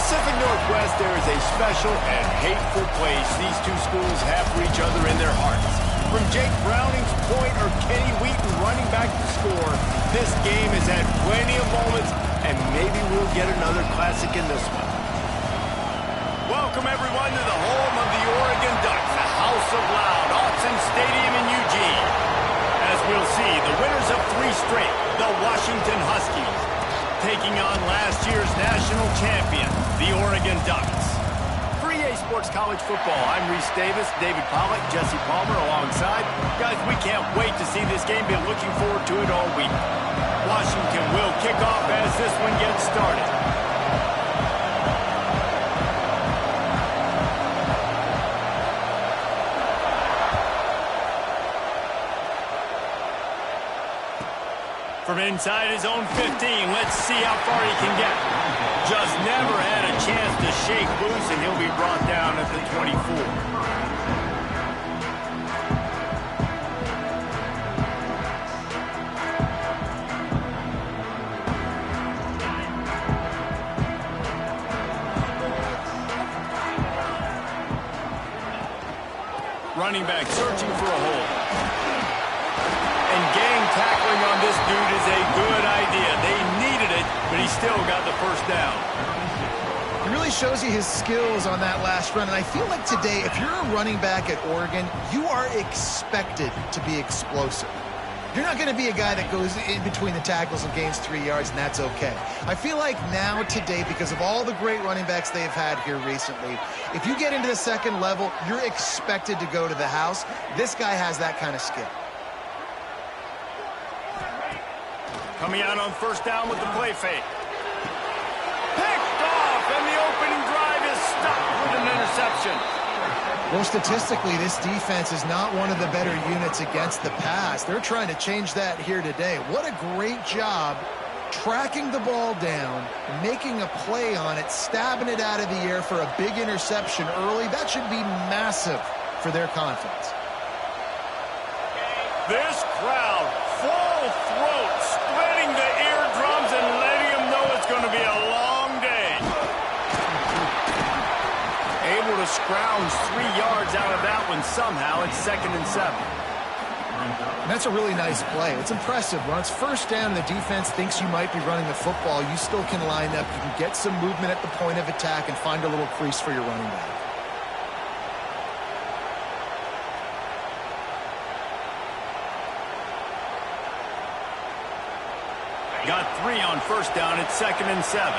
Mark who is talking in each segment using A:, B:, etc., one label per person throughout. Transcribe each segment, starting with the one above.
A: Pacific Northwest, there is a special and hateful place these two schools have for each other in their hearts. From Jake Browning's point or Kenny Wheaton running back to score, this game has had plenty of moments, and maybe we'll get another classic in this one. Welcome, everyone, to the home of the Oregon Ducks, the House of Loud, Autzen Stadium in Eugene. As we'll see, the winners of 3 straight, the Washington Huskies, taking on last year's national champion, the Oregon Ducks. For EA Sports College Football, I'm Reese Davis, David Pollack, Jesse Palmer alongside. Guys, we can't wait to see this game. Been looking forward to it all week. Washington will kick off as this one gets started. From inside his own 15, let's see how far he can get. Just never had a chance to shake loose, and he'll be brought down at the 24. Running back searching for a hole. And gang tackling on this dude is a good idea. They needed it, but he still got the first down.
B: He really shows you his skills on that last run, and I feel like today, if you're a running back at Oregon, you are expected to be explosive. You're not going to be a guy that goes in between the tackles and gains 3 yards, and that's okay. I feel like now, today, because of all the great running backs they've had here recently, if you get into the second level, you're expected to go to the house. This guy has that kind of skill.
A: Coming out on first down with the play fake. Picked off, and the opening drive is stopped with an interception.
B: Well, statistically, this defense is not one of the better units against the pass. They're trying to change that here today. What a great job tracking the ball down, making a play on it, stabbing it out of the air for a big interception early. That should be massive for their confidence.
A: This crowd, full throat, splitting the eardrums and letting them know it's going to be a long day. Able to scrounge 3 yards out of that one somehow. It's 2nd and 7.
B: And that's a really nice play. It's impressive. When it's first down and the defense thinks you might be running the football, you still can line up. You can get some movement at the point of attack and find a little crease for your running back.
A: Got 3 on first down. It's 2nd and 7.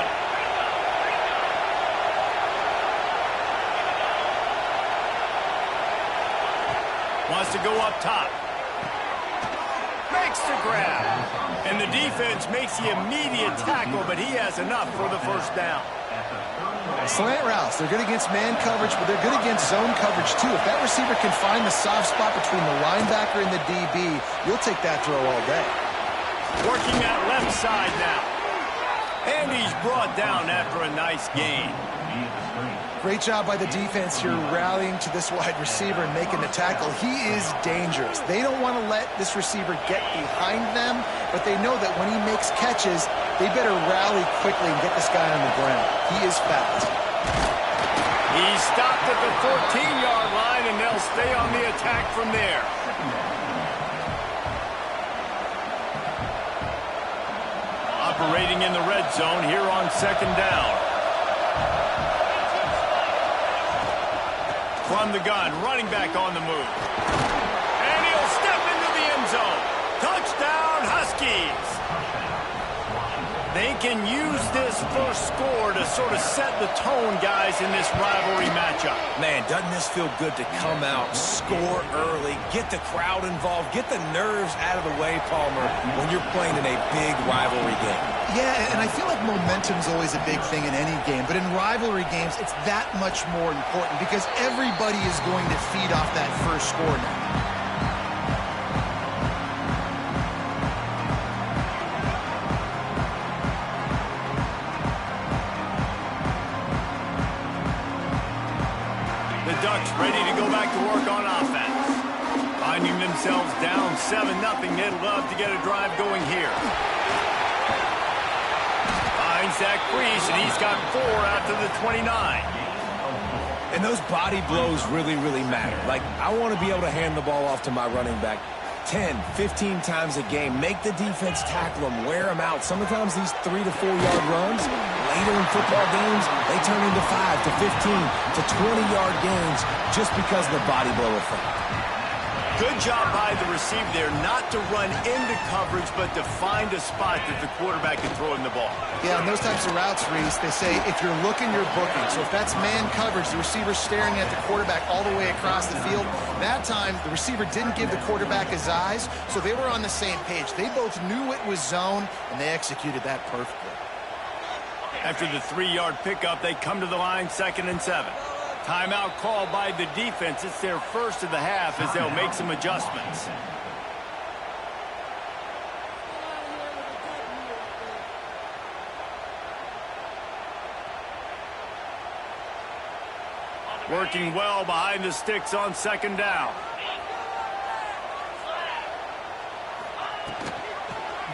A: Wants to go up top. Makes the grab. And the defense makes the immediate tackle, but he has enough for the first down.
B: Slant routes. They're good against man coverage, but they're good against zone coverage, too. If that receiver can find the soft spot between the linebacker and the DB, you'll take that throw all day.
A: Working that left side now. And he's brought down after a nice gain.
B: Great job by the defense here rallying to this wide receiver and making the tackle. He is dangerous. They don't want to let this receiver get behind them, but they know that when he makes catches, they better rally quickly and get this guy on the ground. He is fast.
A: He stopped at the 14-yard line, and they'll stay on the attack from there. Operating in the red zone here on 2nd down. From the gun, running back on the move. And he'll step into the end zone. Touchdown, Huskies. They can use this first score to sort of set the tone, guys, in this rivalry matchup.
C: Man, doesn't this feel good to come out, score early, get the crowd involved, get the nerves out of the way, Palmer, when you're playing in a big rivalry game.
B: Yeah, and I feel like momentum's always a big thing in any game, but in rivalry games, it's that much more important because everybody is going to feed off that first score now.
A: The Ducks ready to go back to work on offense. Finding themselves down 7-0, they'd love to get a drive going here. Finds that crease, and he's got 4 out to the 29.
C: And those body blows really, really matter. Like, I want to be able to hand the ball off to my running back 10, 15 times a game. Make the defense tackle them, wear them out. Sometimes these 3 to 4 yard runs, later in football games, they turn into 5 to 15 to 20 yard gains just because of the body blow effect.
A: Good job by the receiver there, not to run into coverage, but to find a spot that the quarterback can throw him the ball.
B: Yeah, and those types of routes, Reese, they say if you're looking, you're booking. So if that's man coverage, the receiver's staring at the quarterback all the way across the field. That time, the receiver didn't give the quarterback his eyes, so they were on the same page. They both knew it was zone, and they executed that perfectly.
A: After the 3-yard pickup, they come to the line, 2nd and 7. Timeout called by the defense. It's their first of the half as they'll make some adjustments. Working well behind the sticks on 2nd down.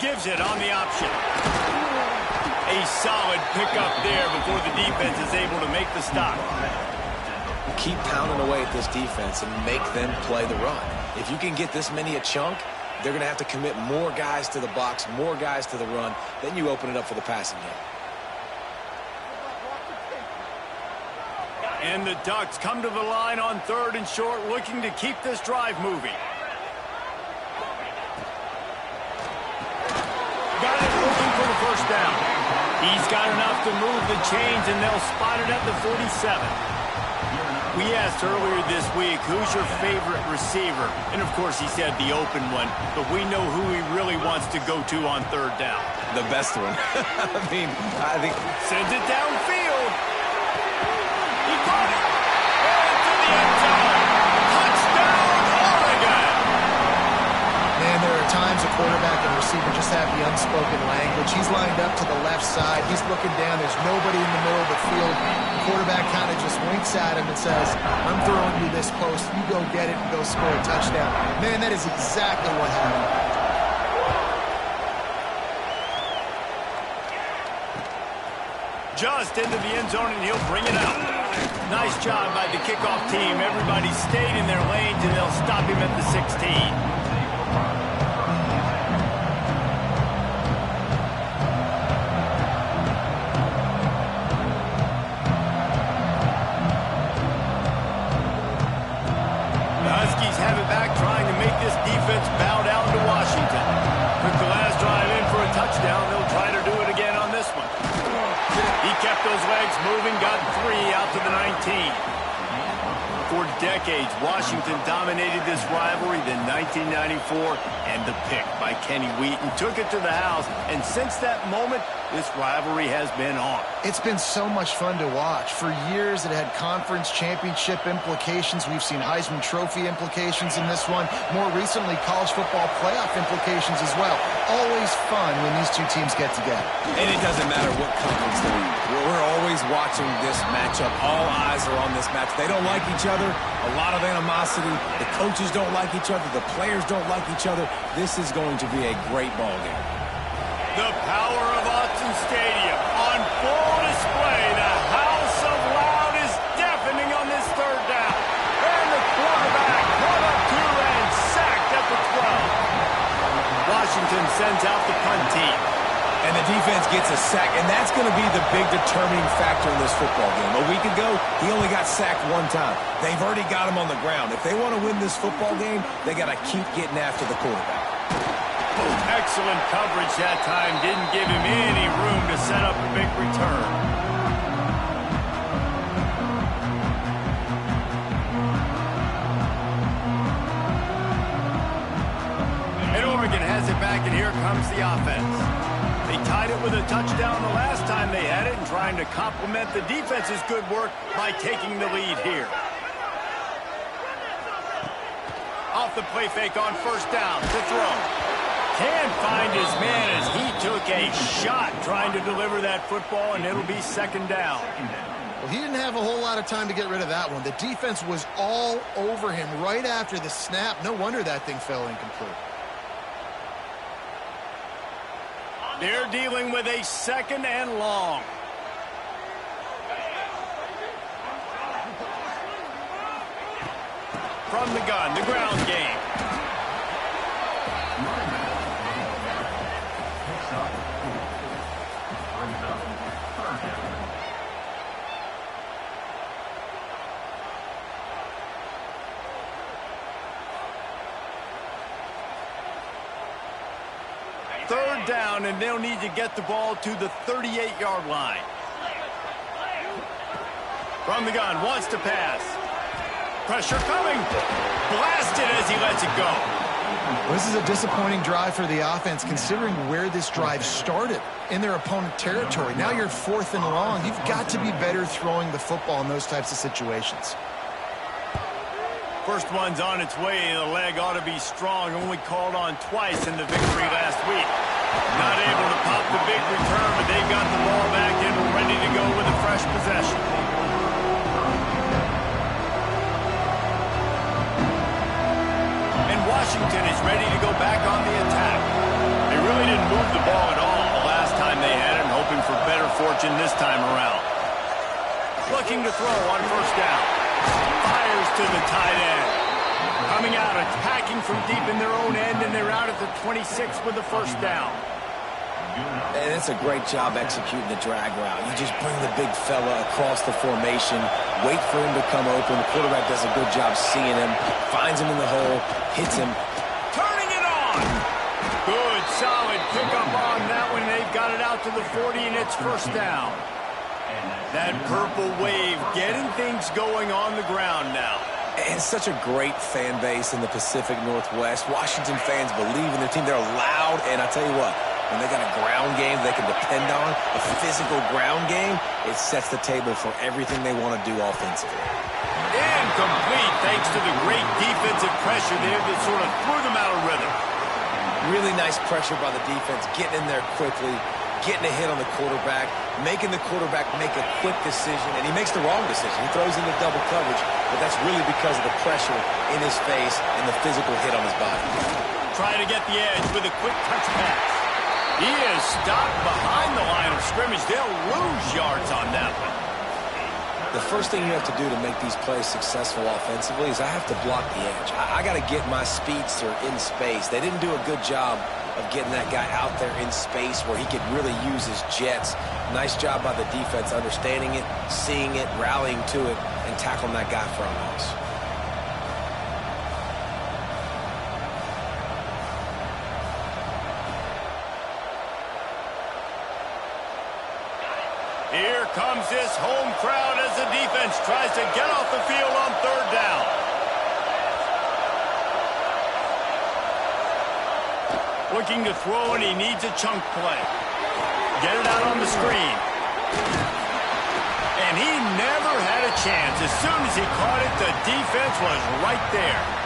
A: Gives it on the option. A solid pickup there before the defense is able to make the stop.
C: Keep pounding away at this defense and make them play the run. If you can get this many a chunk, they're going to have to commit more guys to the box, more guys to the run. Then you open it up for the passing game.
A: And the Ducks come to the line on 3rd and short, looking to keep this drive moving. Got it, looking for the first down. He's got enough to move the chains, and they'll spot it at the 47. We asked earlier this week, who's your favorite receiver? And, of course, he said the open one, but we know who he really wants to go to on 3rd down.
C: The best one. I think...
A: Sends it downfield. He caught it. And to the end zone. Touchdown, Oregon.
B: Man, there are times a quarterback and receiver just have the unspoken language. He's lined up to the left side. He's looking down. There's nobody in the middle of the field. The quarterback kind of just winks at him and says, I'm throwing you this post. You go get it and go score a touchdown. Man, that is exactly what happened.
A: Just into the end zone, and he'll bring it out. Nice job by the kickoff team. Everybody stayed in their lanes, and they'll stop him at the 16. Defense bow down to Washington. Took the last drive in for a touchdown. They'll try to do it again on this one. He kept those legs moving, got 3 out to the 19. For decades, Washington dominated this rivalry. Then 1994, and the pick by Kenny Wheaton took it to the house. And since that moment, this rivalry has been on.
B: It's been so much fun to watch. For years, it had conference championship implications. We've seen Heisman Trophy implications in this one. More recently, college football playoff implications as well. Always fun when these two teams get together.
C: And it doesn't matter what conference they're in. We're always watching this matchup. All eyes are on this match. They don't like each other. A lot of animosity. The coaches don't like each other. The players don't like each other. This is going to be a great ball game.
A: The power of Autzen Stadium on full display. The house of loud is deafening on this 3rd down. And the quarterback brought up 2 and sacked at the 12. Washington sends out the punt team.
C: And the defense gets a sack, and that's going to be the big determining factor in this football game. A week ago, he only got sacked 1 time. They've already got him on the ground. If they want to win this football game, they got to keep getting after the quarterback.
A: Excellent coverage that time. Didn't give him any room to set up a big return. And Oregon has it back, and here comes the offense. They tied it with a touchdown the last time they had it, and trying to complement the defense's good work by taking the lead here. Off the play fake on 1st down to throw. Can't find his man as he took a shot trying to deliver that football, and it'll be 2nd down.
B: Well, he didn't have a whole lot of time to get rid of that one. The defense was all over him right after the snap. No wonder that thing fell incomplete.
A: They're dealing with a 2nd and long. From the gun, the ground game. Third down, and they'll need to get the ball to the 38-yard line. From the gun, wants to pass. Pressure coming. Blasted as he lets it go.
B: Well, this is a disappointing drive for the offense, considering where this drive started, in their opponent territory. Now you're 4th and long. You've got to be better throwing the football in those types of situations.
A: First one's on its way. The leg ought to be strong. Only called on twice in the victory last week. Not able to pop the big return, but they got the ball back and ready to go with a fresh possession. And Washington is ready to go back on the attack. They really didn't move the ball at all the last time they had it, hoping for better fortune this time around. Looking to throw on first down. Fires to the tight end. Coming out, attacking from deep in their own end, and they're out at the 26 with the first down.
C: And it's a great job executing the drag route. You just bring the big fella across the formation, wait for him to come open. The quarterback does a good job seeing him, finds him in the hole, hits him.
A: Turning it on! Good, solid pickup on that one. They've got it out to the 40, and it's first down. That purple wave getting things going on the ground now.
C: And such a great fan base in the Pacific Northwest. Washington fans believe in their team. They're loud, and I tell you what, when they got a ground game they can depend on, a physical ground game, it sets the table for everything they want to do offensively.
A: Incomplete, thanks to the great defensive pressure there that sort of threw them out of rhythm.
C: Really nice pressure by the defense, getting in there quickly, getting a hit on the quarterback, making the quarterback make a quick decision, and he makes the wrong decision. He throws into double coverage, but that's really because of the pressure in his face and the physical hit on his body.
A: Trying to get the edge with a quick touch pass. He is stopped behind the line of scrimmage. They'll lose yards on that one.
C: The first thing you have to do to make these plays successful offensively is I have to block the edge. I got to get my speedster in space. They didn't do a good job of getting that guy out there in space where he could really use his jets. Nice job by the defense understanding it, seeing it, rallying to it, and tackling that guy for a loss.
A: Here comes this home crowd as the defense tries to get off the field on third down. Looking to throw, and he needs a chunk play. Get it out on the screen. And he never had a chance. As soon as he caught it, the defense was right there.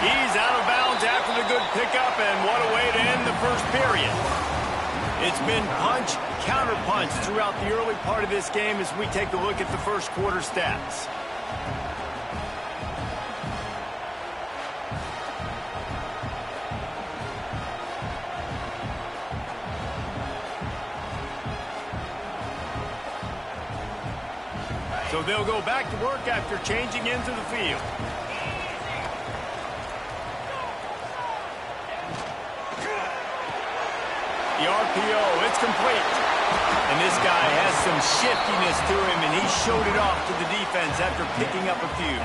A: He's out of bounds after the good pickup, and what a way to end the first period. It's been punch, counter-punch throughout the early part of this game as we take a look at the first quarter stats. So they'll go back to work after changing into the field. The RPO, it's complete. And this guy has some shiftiness to him, and he showed it off to the defense after picking up a few.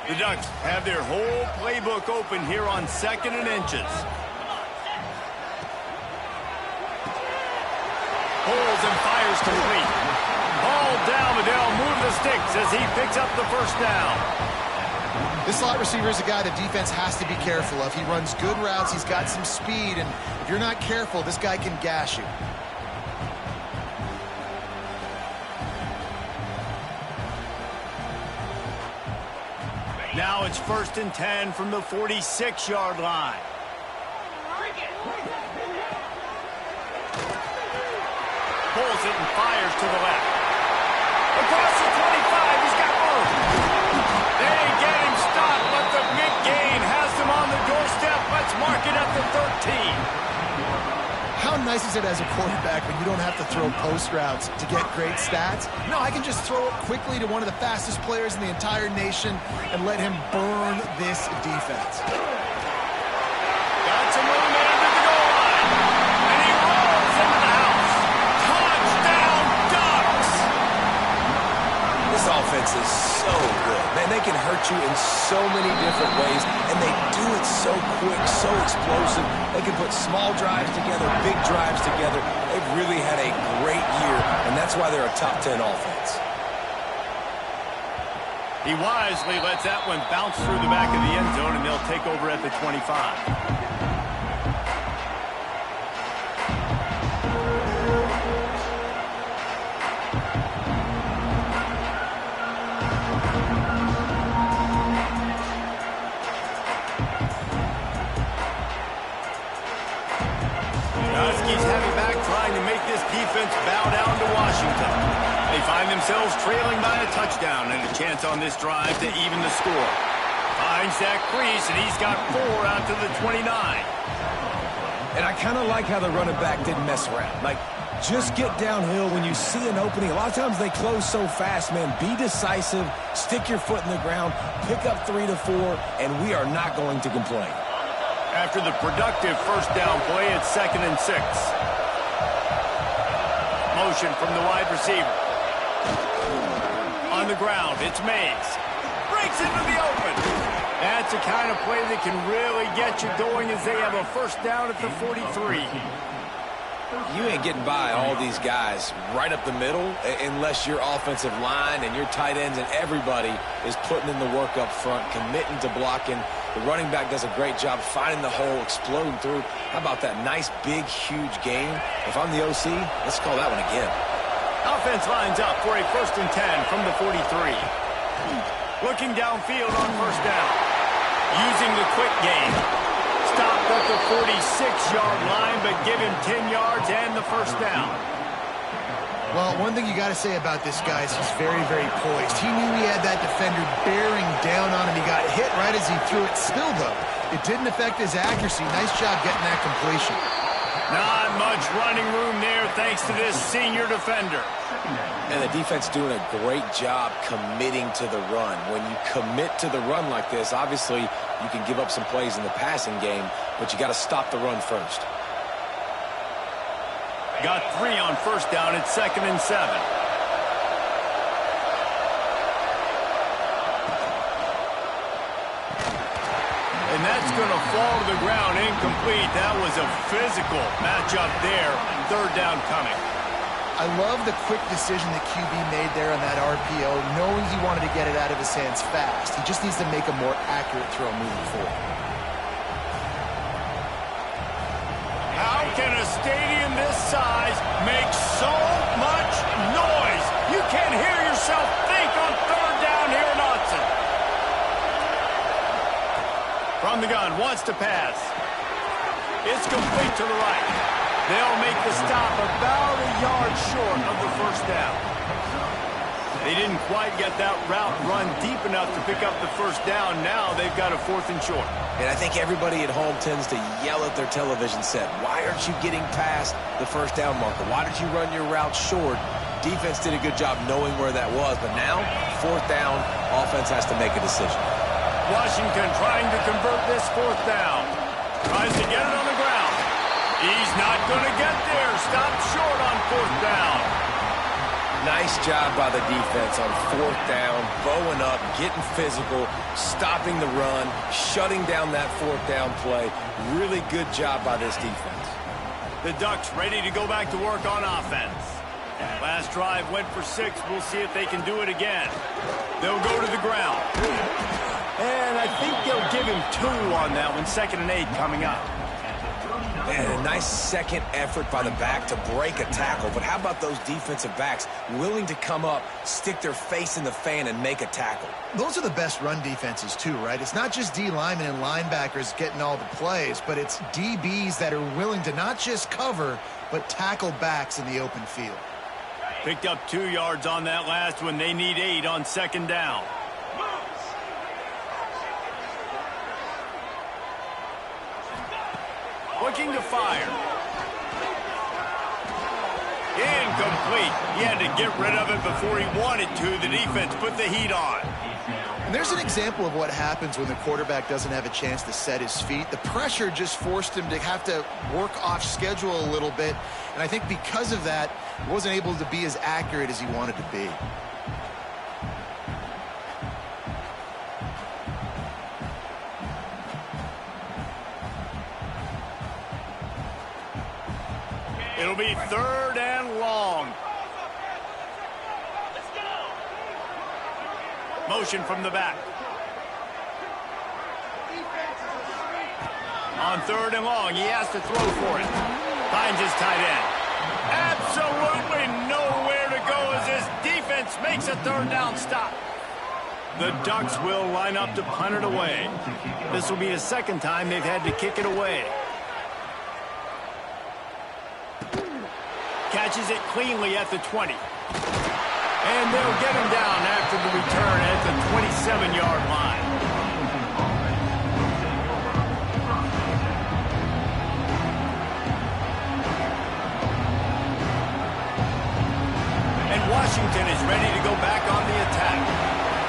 A: The Ducks have their whole playbook open here on 2nd and inches. Pulls and fires complete. Ball down, but they'll move the sticks as he picks up the first down.
B: This slot receiver is a guy the defense has to be careful of. He runs good routes. He's got some speed, and if you're not careful, this guy can gash you.
A: Now it's 1st and 10 from the 46-yard line. Pulls it and fires to the left. Across the 25, he's got room. They get him stopped, but the big gain has them on the doorstep. Let's mark it at the 13.
B: How nice is it as a quarterback when you don't have to throw post routes to get great stats? No, I can just throw it quickly to one of the fastest players in the entire nation and let him burn this defense.
A: Got some movement into the goal line. And he rolls into the house. Touchdown, Ducks!
C: This offense is so good. Man, they can hurt you in so many different ways, and they do it so quick, so explosive. They can put small drives together, big drives together. They've really had a great year, and that's why they're a top 10 offense.
A: He wisely lets that one bounce through the back of the end zone, and they'll take over at the 25. Defense bow down to Washington. They find themselves trailing by a touchdown and a chance on this drive to even the score. Finds that crease, and he's got 4 out to the 29.
C: And I kind of like how the running back didn't mess around. Like, just get downhill when you see an opening. A lot of times they close so fast, man. Be decisive, stick your foot in the ground, pick up 3 to 4, and we are not going to complain.
A: After the productive first down play, it's 2nd and 6. Motion from the wide receiver. On the ground, it's Mays. Breaks into the open. That's the kind of play that can really get you going as they have a first down at the 43.
C: You ain't getting by all these guys right up the middle unless your offensive line and your tight ends and everybody is putting in the work up front, committing to blocking. The running back does a great job finding the hole, exploding through. How about that nice, big, huge gain? If I'm the OC, let's call that one again.
A: Offense lines up for a 1st and 10 from the 43. Looking downfield on first down. Using the quick game. Stopped at the 46-yard line, but give him 10 yards and the first down.
B: Well, one thing you got to say about this guy is he's very, very poised. He knew he had that defender bearing down on him. He got hit right as he threw it. Still, though, it didn't affect his accuracy. Nice job getting that completion.
A: Not much running room there thanks to this senior defender.
C: And the defense doing a great job committing to the run. When you commit to the run like this, obviously you can give up some plays in the passing game, but you got to stop the run first.
A: Got 3 on first down at 2nd and 7. And that's going to fall to the ground incomplete. That was a physical matchup there. 3rd down coming.
B: I love the quick decision that QB made there on that RPO, knowing he wanted to get it out of his hands fast. He just needs to make a more accurate throw moving forward.
A: How can a stadium this size make so much noise? You can't hear yourself think on 3rd down here in Autzen. From the gun, wants to pass. It's complete to the right. They'll make the stop about a yard short of the first down. They didn't quite get that route run deep enough to pick up the first down. Now they've got a 4th and short.
C: And I think everybody at home tends to yell at their television set. Why aren't you getting past the first down marker? Why did you run your route short? Defense did a good job knowing where that was. But now, 4th down, offense has to make a decision.
A: Washington trying to convert this 4th down. Tries to get it on the ground. He's not going to get there. Stopped short on 4th down.
C: Nice job by the defense on 4th down, bowing up, getting physical, stopping the run, shutting down that 4th down play. Really good job by this defense.
A: The Ducks ready to go back to work on offense. Last drive went for 6. We'll see if they can do it again. They'll go to the ground. And I think they'll give him 2 on that one. 2nd and 8 coming up.
C: And a nice second effort by the back to break a tackle. But how about those defensive backs willing to come up, stick their face in the fan, and make a tackle?
B: Those are the best run defenses too, right? It's not just D linemen and linebackers getting all the plays, but it's DBs that are willing to not just cover, but tackle backs in the open field.
A: Picked up 2 yards on that last one. They need 8 on second down. Looking to fire. Incomplete. He had to get rid of it before he wanted to. The defense put the heat on.
B: And there's an example of what happens when the quarterback doesn't have a chance to set his feet. The pressure just forced him to have to work off schedule a little bit. And I think because of that, he wasn't able to be as accurate as he wanted to be.
A: It'll be 3rd and long. Motion from the back. On 3rd and long, he has to throw for it. Finds his tight end. Absolutely nowhere to go as this defense makes a 3rd down stop. The Ducks will line up to punt it away. This will be the 2nd time they've had to kick it away. Catches it cleanly at the 20. And they'll get him down after the return at the 27-yard line. And Washington is ready to go back on the attack.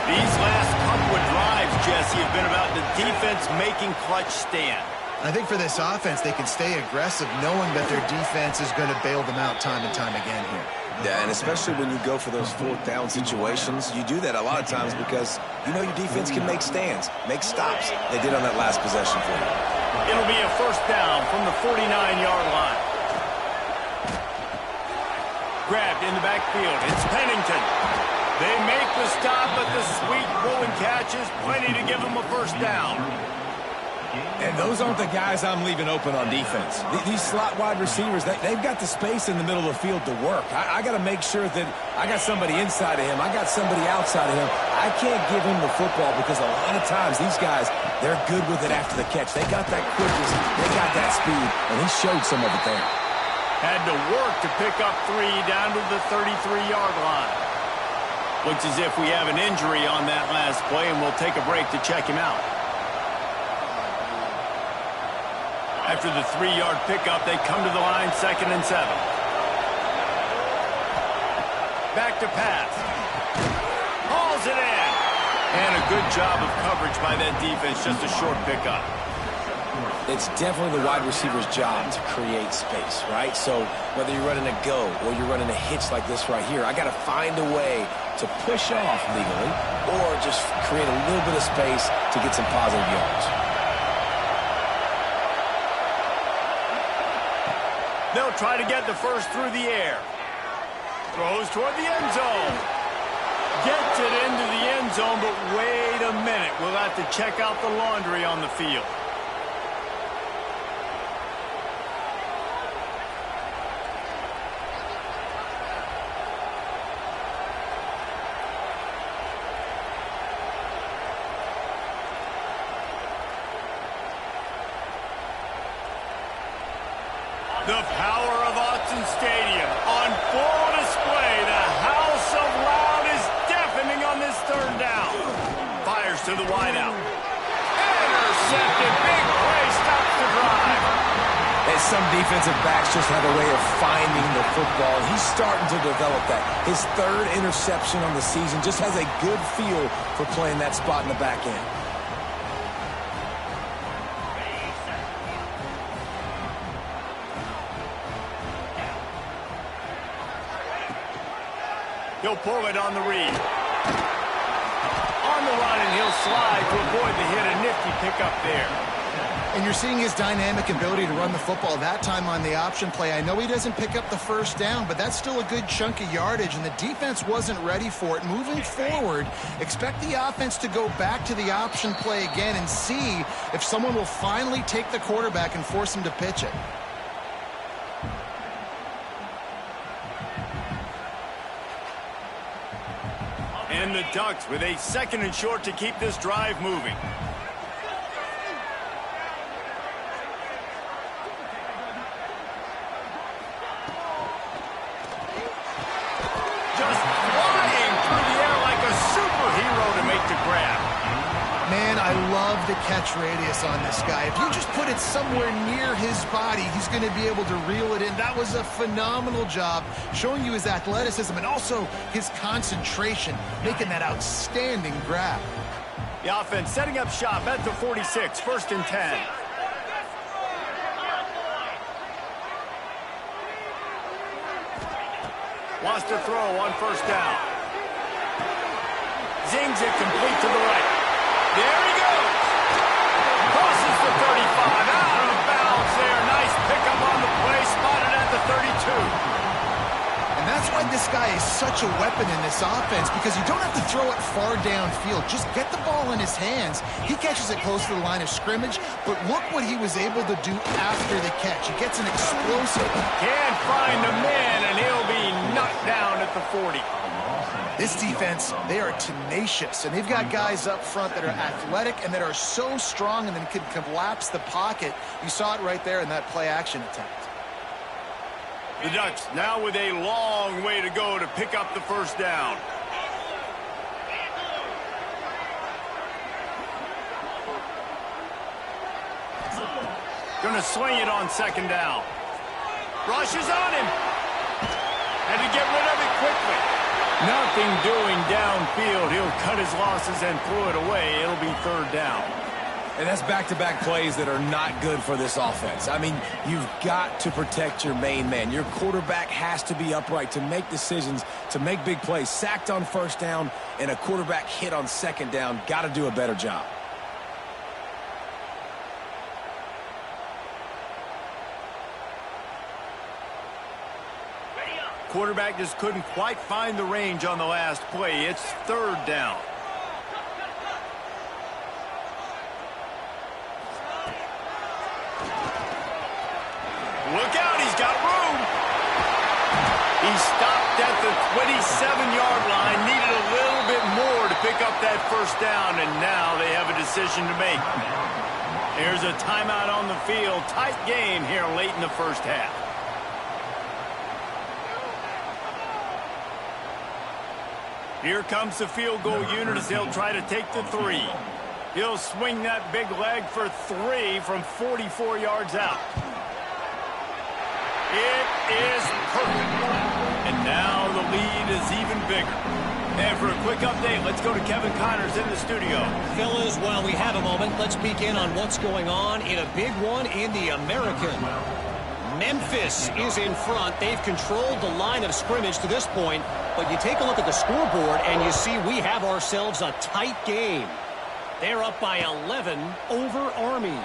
A: These last couple of drives, Jesse, have been about the defense making clutch stand.
B: I think for this offense, they can stay aggressive knowing that their defense is going to bail them out time and time again here.
C: Yeah, and especially when you go for those 4th down situations, you do that a lot of times because you know your defense can make stands, make stops. They did on that last possession for you.
A: It'll be a 1st down from the 49-yard line. Grabbed in the backfield. It's Pennington. They make the stop, but the sweet rolling catch is plenty to give them a 1st down.
C: And those aren't the guys I'm leaving open on defense. These slot wide receivers, they've got the space in the middle of the field to work. I got to make sure that I got somebody inside of him. I got somebody outside of him. I can't give him the football because a lot of times these guys, they're good with it after the catch. They got that quickness. They got that speed, and he showed some of it there.
A: Had to work to pick up 3 down to the 33-yard line. Looks as if we have an injury on that last play, and we'll take a break to check him out. After the 3-yard pickup, they come to the line 2nd and 7. Back to pass. Hauls it in. And a good job of coverage by that defense, just a short pickup.
C: It's definitely the wide receiver's job to create space, right? So whether you're running a go or you're running a hitch like this right here, I got to find a way to push off legally or just create a little bit of space to get some positive yards.
A: They'll try to get the first through the air. Throws toward the end zone. Gets it into the end zone, but wait a minute. We'll have to check out the laundry on the field. The power of Autzen Stadium on full display. The house of loud is deafening on this 3rd down. Fires to the wideout. Intercepted. Big play. Stops the drive.
C: And some defensive backs just have a way of finding the football. He's starting to develop that. His 3rd interception on the season just has a good feel for playing that spot in the back end.
A: He'll pull it on the read. On the run, and he'll slide to avoid the hit. A nifty pickup there.
B: And you're seeing his dynamic ability to run the football that time on the option play. I know he doesn't pick up the 1st down, but that's still a good chunk of yardage, and the defense wasn't ready for it. Moving forward, expect the offense to go back to the option play again and see if someone will finally take the quarterback and force him to pitch it.
A: Ducks with a 2nd and short to keep this drive moving. Just flying through the air like a superhero to make the grab.
B: Man, I love the catch radius on this guy. If you just put it somewhere near his body, he's going to be able to reel it in. That was a phenomenal job, showing you his athleticism and also his concentration, making that outstanding grab.
A: The offense setting up shop at the 46, 1st and 10. Wants to throw on 1st down. Zings it complete to the right. There he goes. Crosses the 35. Out of bounds there. Nice pickup on the play. Spotted at the 32.
B: And that's why this guy is such a weapon in this offense, because you don't have to throw it far downfield. Just get the ball in his hands. He catches it close to the line of scrimmage, but look what he was able to do after the catch. He gets an explosive.
A: Can't find the man, and he'll be knocked down at the 40.
B: This defense, they are tenacious, and they've got guys up front that are athletic and that are so strong and then can collapse the pocket. You saw it right there in that play-action attempt.
A: The Ducks now with a long way to go to pick up the 1st down. Gonna swing it on 2nd down. Rushes on him. Had to get rid of it quickly. Nothing doing downfield. He'll cut his losses and throw it away. It'll be 3rd down.
C: And that's back-to-back plays that are not good for this offense. I mean, you've got to protect your main man. Your quarterback has to be upright to make decisions, to make big plays. Sacked on 1st down and a quarterback hit on 2nd down. Got to do a better job.
A: Quarterback just couldn't quite find the range on the last play. It's 3rd down. Look out, he's got room. He stopped at the 27-yard line, needed a little bit more to pick up that 1st down, and now they have a decision to make. There's a timeout on the field. Tight game here late in the 1st half. Here comes the field goal unit as they'll try to take the 3. He'll swing that big leg for 3 from 44 yards out. It is perfect. And now the lead is even bigger. And for a quick update, let's go to Kevin Connors in the studio.
D: Fellas, while we have a moment, let's peek in on what's going on in a big one in the American. Memphis is in front. They've controlled the line of scrimmage to this point, but you take a look at the scoreboard and you see we have ourselves a tight game. They're up by 11 over Army.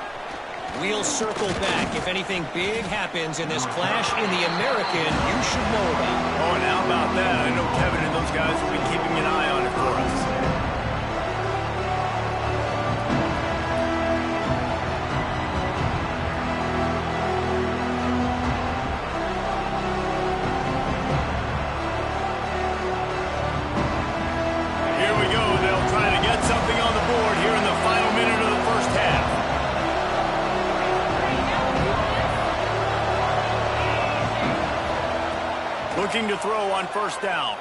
D: We'll circle back. If anything big happens in this clash in the American, you should know about.
A: Oh, and how about that? I know Kevin and those guys will be keeping an eye on it for us. Looking to throw on 1st down.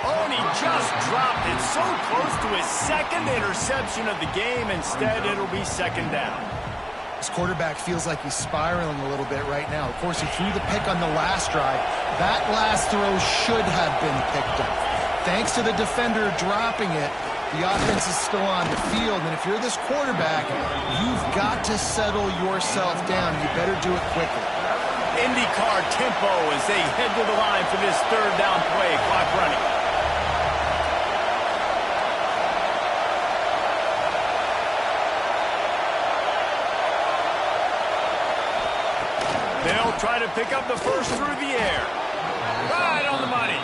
A: Oh, and he just dropped it so close to his 2nd interception of the game. Instead, it'll be 2nd down.
B: This quarterback feels like he's spiraling a little bit right now. Of course, he threw the pick on the last drive. That last throw should have been picked up. Thanks to the defender dropping it, the offense is still on the field. And if you're this quarterback, you've got to settle yourself down. You better do it quickly.
A: IndyCar tempo as they head to the line for this 3rd down play. Clock running. They'll try to pick up the 1st through the air. Right on the money.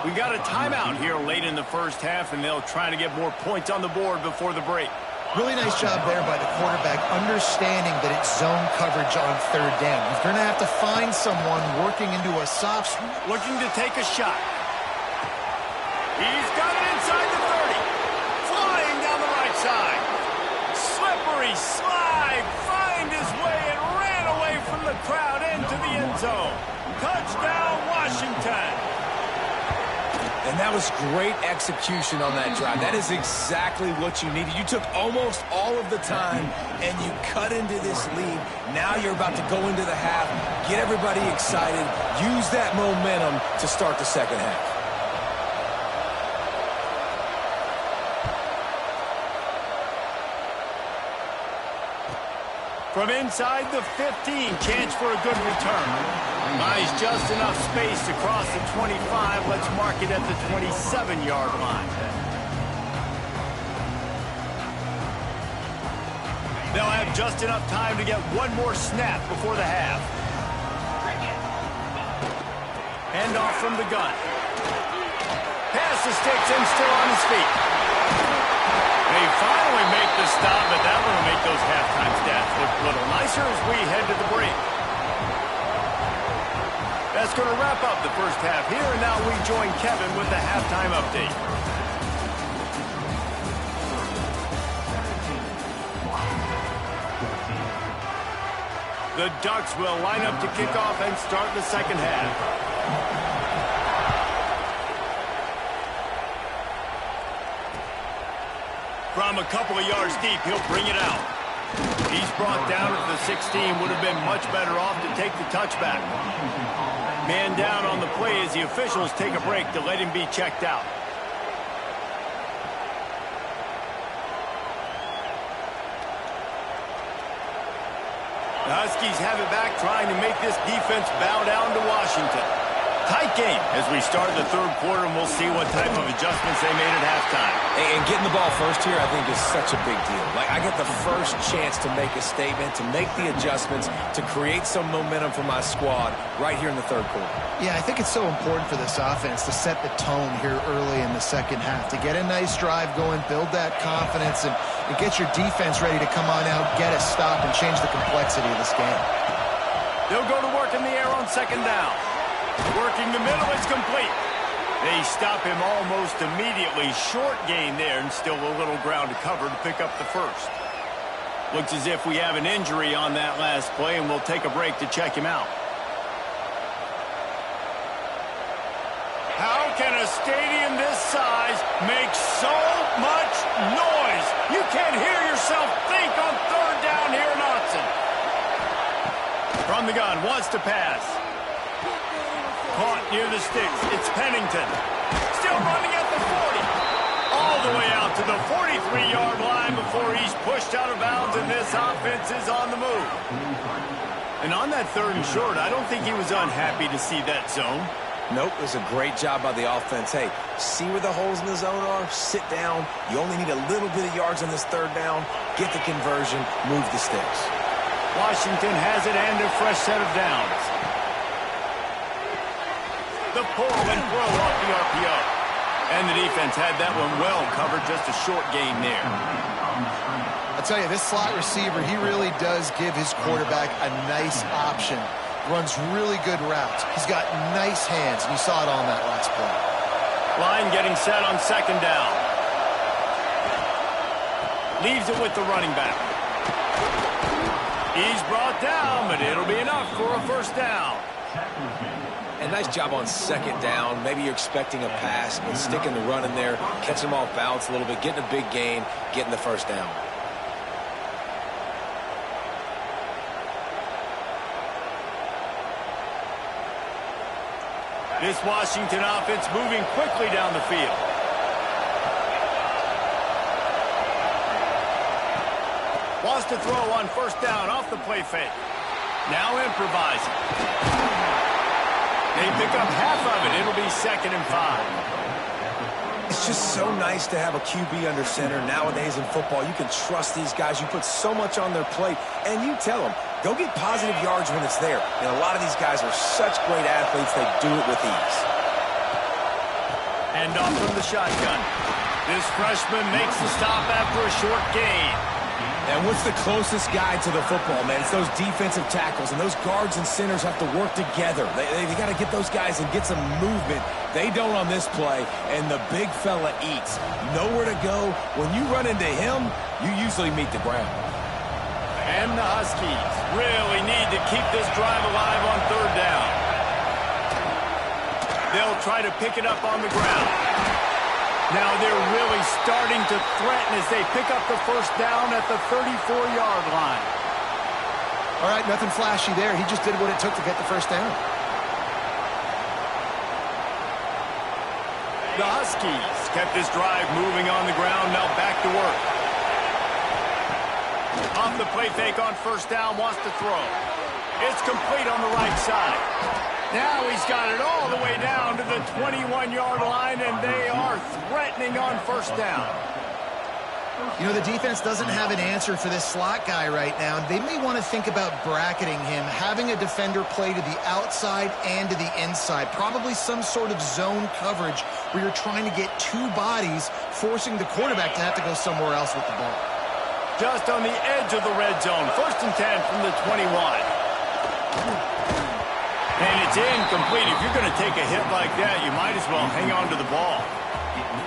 A: We got a timeout here late in the 1st half, and they'll try to get more points on the board before the break.
B: Really nice job there by the quarterback, understanding that it's zone coverage on 3rd down. You're going to have to find someone working into a soft spot.
A: Looking to take a shot. He's got it inside the 30. Flying down the right side. Slippery slide. Find his way and ran away from the crowd into the end zone. Touchdown, Washington.
C: And that was great execution on that drive. That is exactly what you needed. You took almost all of the time, and you cut into this lead. Now you're about to go into the half, get everybody excited, use that momentum to start the second half.
A: From inside the 15, chance for a good return. Buys just enough space to cross the 25. Let's mark it at the 27-yard line. They'll have just enough time to get one more snap before the half. Hand off from the gun. Pass the sticks and still on his feet. They finally make the stop, but that will make those halftime stats look a little nicer as we head to the break. That's going to wrap up the first half here, and now we join Kevin with the halftime update. The Ducks will line up to kick off and start the second half. From a couple of yards deep, he'll bring it out. He's brought down at the 16. Would have been much better off to take the touchback. Man down on the play as the officials take a break to let him be checked out. The Huskies have it back, trying to make this defense bow down to Washington. Tight game as we start the third quarter, and we'll see what type of adjustments they made at halftime.
C: And getting the ball first here, I think, is such a big deal. Like, I get the first chance to make a statement, to make the adjustments, to create some momentum for my squad right here in the third quarter.
B: Yeah, I think it's so important for this offense to set the tone here early in the second half, to get a nice drive going, build that confidence, and get your defense ready to come on out, get a stop, and change the complexity of this game.
A: They'll go to work in the air on second down. Working the middle, it's complete. They stop him almost immediately. Short gain there, and still a little ground to cover to pick up the first. Looks as if we have an injury on that last play, and we'll take a break to check him out. How can a stadium this size make so much noise? You can't hear yourself think on third down here in Autzen. From the gun, wants to pass. Caught near the sticks. It's Pennington. Still running at the 40. All the way out to the 43-yard line before he's pushed out of bounds, and this offense is on the move. And on that third and short, I don't think he was unhappy to see that zone.
C: Nope, it was a great job by the offense. Hey, see where the holes in the zone are? Sit down. You only need a little bit of yards on this third down. Get the conversion. Move the sticks.
A: Washington has it and a fresh set of downs. The pull and throw off the RPO. And the defense had that one well covered, just a short gain there.
B: I'll tell you, this slot receiver, he really does give his quarterback a nice option. Runs really good routes. He's got nice hands, and you saw it on that last play.
A: Line getting set on second down. Leaves it with the running back. He's brought down, but it'll be enough for a first down.
C: And nice job on second down. Maybe you're expecting a pass, but sticking the run in there, catching them off balance a little bit, getting a big gain, getting the first down.
A: This Washington offense moving quickly down the field. Wants to throw on first down off the play fake. Now improvising. They pick up half of it. It'll be 2nd and 5.
C: It's just so nice to have a QB under center. Nowadays in football, you can trust these guys. You put so much on their plate, and you tell them, go get positive yards when it's there. And a lot of these guys are such great athletes, they do it with ease.
A: And off from the shotgun. This freshman makes the stop after a short gain.
C: And what's the closest guy to the football, man? It's those defensive tackles, and those guards and centers have to work together. They got to get those guys and get some movement. They don't on this play, and the big fella eats. Nowhere to go. When you run into him, you usually meet the ground.
A: And the Huskies really need to keep this drive alive on third down. They'll try to pick it up on the ground. Now they're really starting to threaten as they pick up the first down at the 34-yard line.
B: All right, nothing flashy there. He just did what it took to get the first down.
A: The Huskies kept this drive moving on the ground, now back to work. Off the play fake on first down, wants to throw. It's complete on the right side. Now he's got it all the way down to the 21-yard line, and they are threatening on first down.
B: You know, the defense doesn't have an answer for this slot guy right now. They may want to think about bracketing him, having a defender play to the outside and to the inside. Probably some sort of zone coverage where you're trying to get two bodies, forcing the quarterback to have to go somewhere else with the ball.
A: Just on the edge of the red zone. 1st and 10 from the 21. And it's incomplete. If you're going to take a hit like that, you might as well hang on to the ball.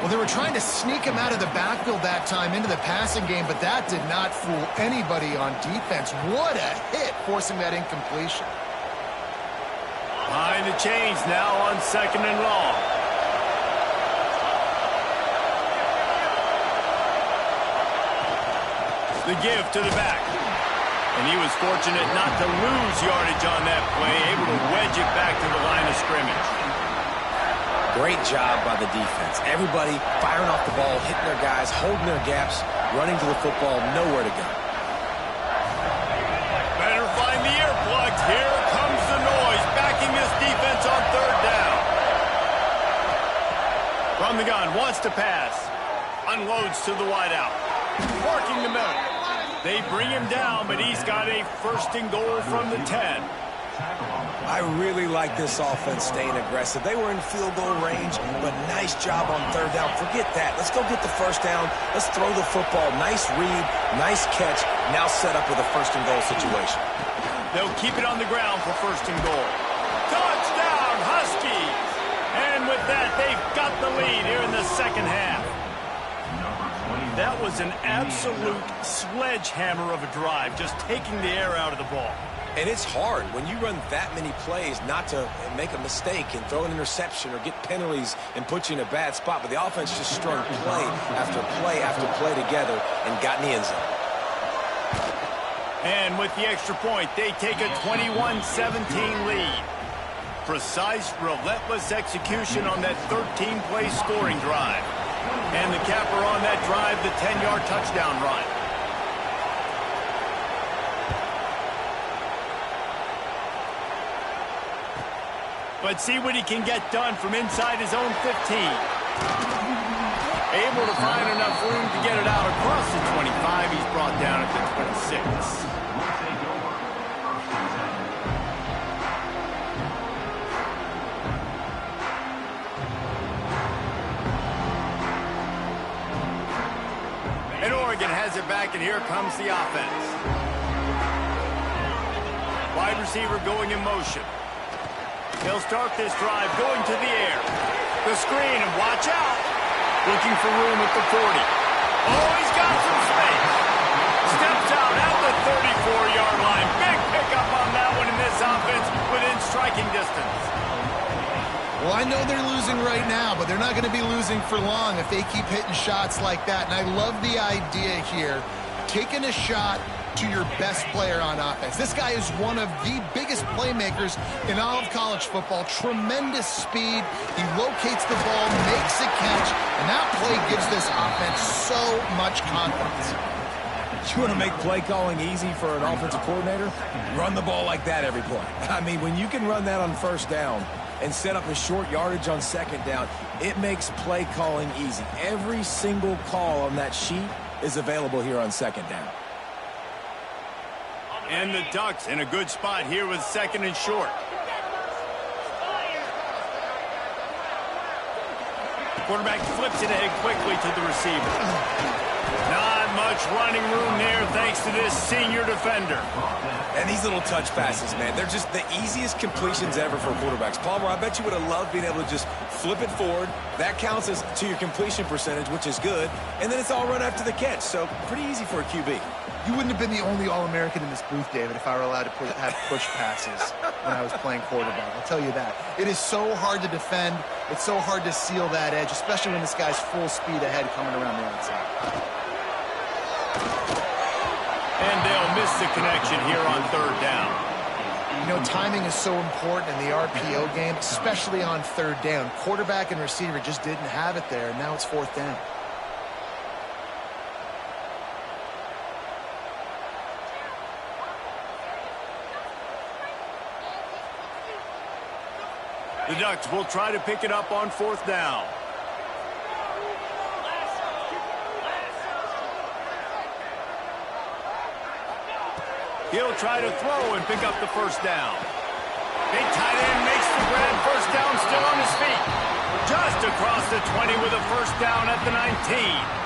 B: Well, they were trying to sneak him out of the backfield that time into the passing game, but that did not fool anybody on defense. What a hit, forcing that incompletion.
A: Behind the chains now on 2nd and long. The give to the back. And he was fortunate not to lose yardage on that play, able to wedge it back to the line of scrimmage.
C: Great job by the defense. Everybody firing off the ball, hitting their guys, holding their gaps, running to the football, nowhere to go.
A: Better find the earplugs. Here comes the noise, backing this defense on third down. From the gun, wants to pass. Unloads to the wideout. Working the middle. They bring him down, but he's got a 1st and goal from the 10.
C: I really like this offense staying aggressive. They were in field goal range, but nice job on third down. Forget that. Let's go get the first down. Let's throw the football. Nice read, nice catch. Now set up with a 1st and goal situation.
A: They'll keep it on the ground for 1st and goal. Touchdown, Huskies! And with that, they've got the lead here in the second half. That was an absolute sledgehammer of a drive, just taking the air out of the ball.
C: And it's hard when you run that many plays not to make a mistake and throw an interception or get penalties and put you in a bad spot. But the offense just strung play after play after play together and got in the end zone.
A: And with the extra point, they take a 21-17 lead. Precise, relentless execution on that 13-play scoring drive. And the capper on that drive, the 10-yard touchdown run. But see what he can get done from inside his own 15. Able to find enough room to get it out across the 25. He's brought down at the 26. And Oregon has it back, and here comes the offense. Wide receiver going in motion. He'll start this drive going to the air. The screen, and watch out. Looking for room at the 40. Oh, he's got some space. Steps out at the 34-yard line. Big pickup on that one in this offense within striking distance.
B: Well, I know they're losing right now, but they're not going to be losing for long if they keep hitting shots like that. And I love the idea here, taking a shot to your best player on offense. This guy is one of the biggest playmakers in all of college football. Tremendous speed. He locates the ball, makes a catch, and that play gives this offense so much confidence.
C: You want to make play calling easy for an offensive coordinator? Run the ball like that every play. I mean, when you can run that on first down and set up a short yardage on second down, it makes play calling easy. Every single call on that sheet is available here on second down.
A: And the Ducks in a good spot here with 2nd and short. Quarterback flips it ahead quickly to the receiver. Not much much running room there thanks to this senior defender.
C: And these little touch passes, man, they're just the easiest completions ever for quarterbacks. Palmer, I bet you would have loved being able to just flip it forward. That counts as to your completion percentage, which is good. And then it's all run after the catch, so pretty easy for a QB.
B: You wouldn't have been the only All-American in this booth, David, if I were allowed to have push passes when I was playing quarterback. I'll tell you that. It is so hard to defend. It's so hard to seal that edge, especially when this guy's full speed ahead coming around the outside.
A: And they'll miss the connection here on third down.
B: You know, timing is so important in the RPO game, especially on third down. Quarterback and receiver just didn't have it there, and now it's fourth down.
A: The Ducks will try to pick it up on fourth down. He'll try to throw and pick up the first down. Big tight end makes the grab, first down, still on his feet. Just across the 20 with a first down at the 19.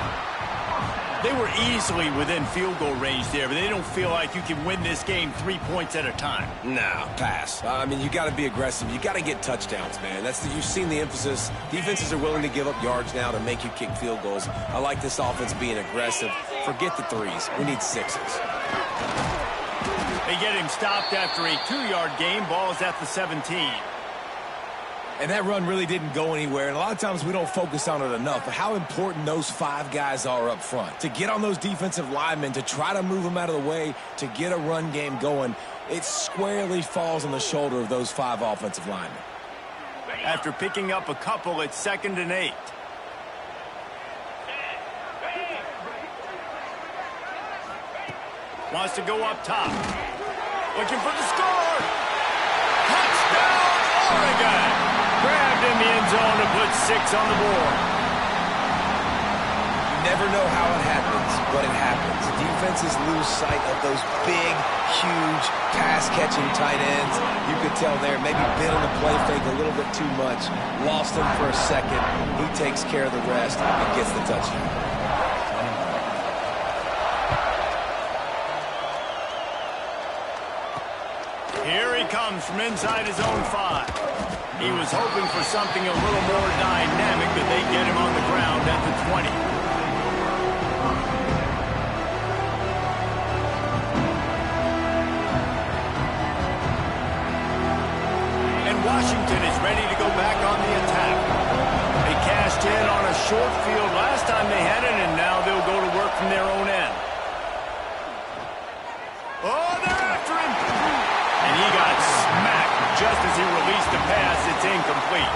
A: They were easily within field goal range there, but they don't feel like you can win this game 3 points at a time.
C: Nah, pass. I mean, you got to be aggressive. You got to get touchdowns, man. You've seen the emphasis. Defenses are willing to give up yards now to make you kick field goals. I like this offense being aggressive. Forget the threes. We need sixes.
A: They get him stopped after a 2-yard gain. Ball is at the 17.
C: And that run really didn't go anywhere. And a lot of times we don't focus on it enough. But how important those 5 guys are up front. To get on those defensive linemen, to try to move them out of the way, to get a run game going, it squarely falls on the shoulder of those 5 offensive linemen.
A: After picking up a couple, it's 2nd and 8. Wants to go up top. Looking for the score. Touchdown, Oregon. Grabbed in the end zone to put 6 on the board.
C: You never know how it happens, but it happens. Defenses lose sight of those big, huge, pass-catching tight ends. You could tell there, maybe bit on the play fake a little bit too much. Lost him for a second. He takes care of the rest and gets the touchdown.
A: Here he comes from inside his own 5. He was hoping for something a little more dynamic, but they get him on the ground at the 20. And Washington is ready to go back on the attack. They cashed in on a short field last time they had it, and now they'll go to work from their own end. Oh, they're after him! And he got smacked just as he released the pass. It's incomplete.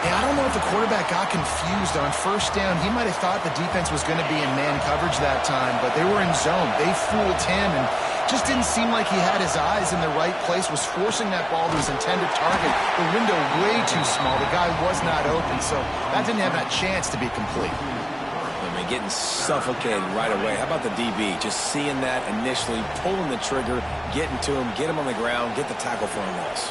B: Yeah, I don't know if the quarterback got confused on first down. He might have thought the defense was going to be in man coverage that time, but they were in zone. They fooled him and just didn't seem like he had his eyes in the right place, was forcing that ball to his intended target. The window way too small. The guy was not open, so that didn't have that chance to be complete.
C: Getting suffocated right away. How about the DB? Just seeing that initially, pulling the trigger, getting to him, get him on the ground, get the tackle for a loss.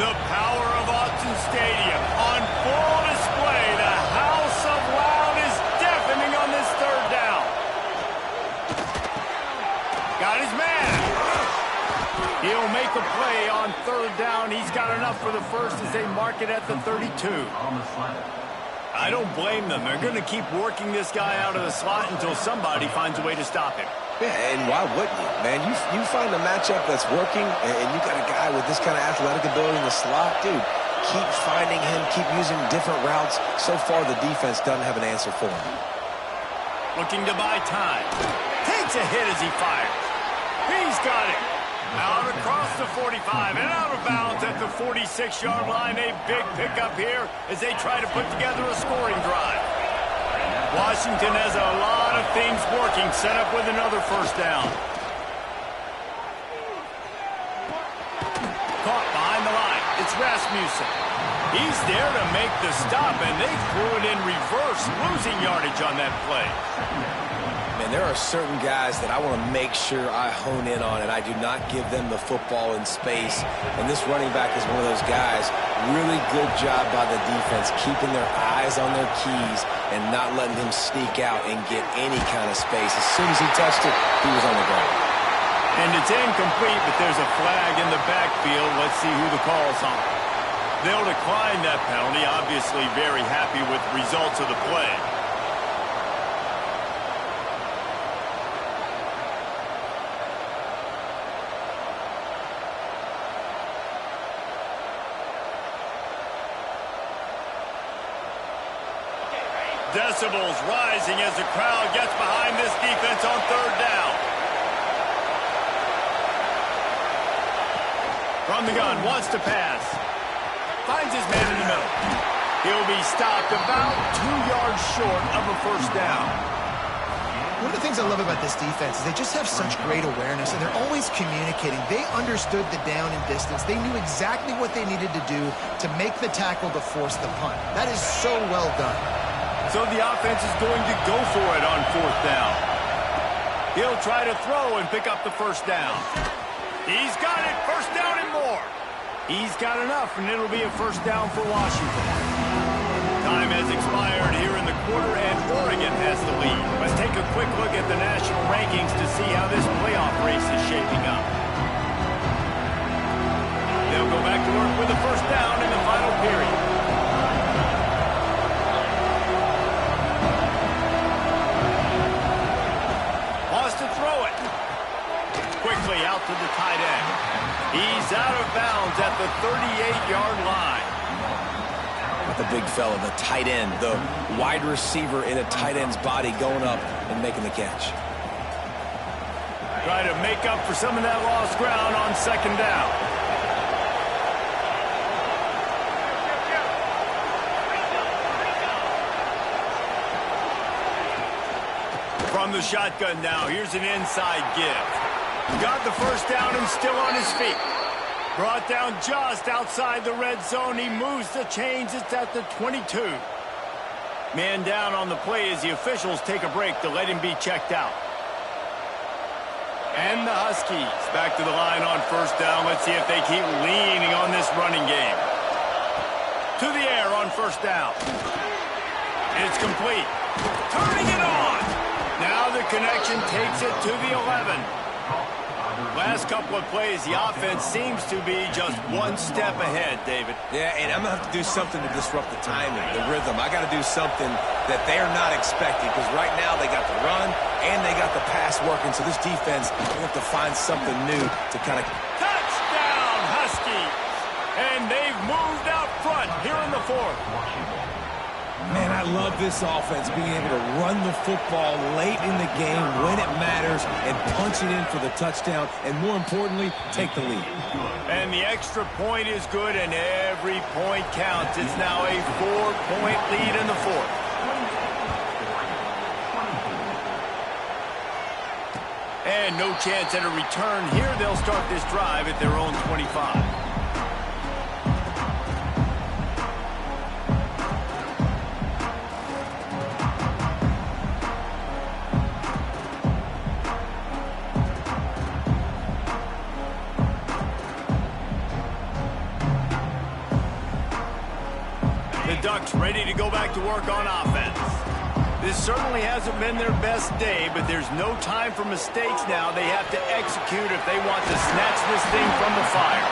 A: The power of Autzen Stadium on full display. The house of loud is deafening on this third down. Got his man. He'll make a play on third down. He's got enough for the first as they mark it at the 32. I don't blame them. They're going to keep working this guy out of the slot until somebody finds a way to stop him.
C: Yeah, and why wouldn't you, man? You find a matchup that's working, and you got a guy with this kind of athletic ability in the slot, dude. Keep finding him, keep using different routes. So far, the defense doesn't have an answer for him.
A: Looking to buy time. Takes a hit as he fires. He's got it. Out across the 45 and out of bounds at the 46-yard line. A big pickup here as they try to put together a scoring drive. Washington has a lot of things working, set up with another first down. Caught behind the line. It's Rasmussen. He's there to make the stop, and they threw it in reverse, losing yardage on that play.
C: Man, there are certain guys that I want to make sure I hone in on, and I do not give them the football in space. And this running back is one of those guys. Really good job by the defense, keeping their eyes on their keys and not letting him sneak out and get any kind of space. As soon as he touched it, he was on the ground.
A: And it's incomplete, but there's a flag in the backfield. Let's see who the call's on. They'll decline that penalty, obviously very happy with the results of the play. Decibels rising as the crowd gets behind this defense on third down. From the gun, wants to pass. Finds his man in the middle. He'll be stopped about 2 yards short of a first down.
B: One of the things I love about this defense is they just have such great awareness, and they're always communicating. They understood the down and distance. They knew exactly what they needed to do to make the tackle to force the punt. That is so well done.
A: So the offense is going to go for it on fourth down. He'll try to throw and pick up the first down. He's got it, first down and more. He's got enough, and it'll be a first down for Washington. Time has expired here in the quarter, and Oregon has the lead. Let's take a quick look at the national rankings to see how this playoff race is shaping up. They'll go back to work with the first down in the final period. Quickly out to the tight end. He's out of bounds at the 38-yard line.
C: The big fella, the tight end, the wide receiver in a tight end's body going up and making the catch.
A: Try to make up for some of that lost ground on second down. From the shotgun now, here's an inside give. Got the first down and still on his feet. Brought down just outside the red zone. He moves the chains. It's at the 22. Man down on the play as the officials take a break to let him be checked out. And the Huskies back to the line on first down. Let's see if they keep leaning on this running game. To the air on first down. It's complete. Turning it on. Now the connection takes it to the 11. Last couple of plays, the offense seems to be just one step ahead, David.
C: Yeah, and I'm going to have to do something to disrupt the timing, the rhythm. I got to do something that they're not expecting, because right now they got the run and they got the pass working. So this defense, they have to find something new to kind of...
A: Touchdown, Huskies! And they've moved out front here in the fourth.
C: Man, I love this offense, being able to run the football late in the game when it matters and punch it in for the touchdown, and more importantly, take the lead.
A: And the extra point is good, and every point counts. It's now a 4-point lead in the fourth. And no chance at a return here. They'll start this drive at their own 25. Ducks ready to go back to work on offense. This certainly hasn't been their best day, but there's no time for mistakes now. They have to execute if they want to snatch this thing from the fire.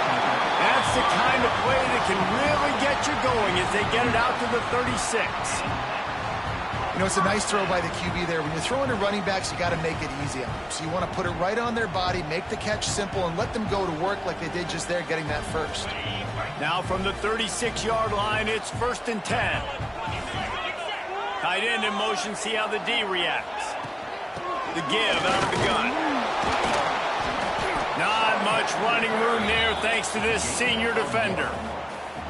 A: That's the kind of play that can really get you going as they get it out to the 36.
B: You know, it's a nice throw by the QB there. When you're throwing to running backs, you got to make it easy on them. So you want to put it right on their body, make the catch simple, and let them go to work like they did just there, getting that first.
A: Now from the 36-yard line, it's 1st and 10. Tight end in motion, see how the D reacts. The give out of the gun. Not much running room there thanks to this senior defender.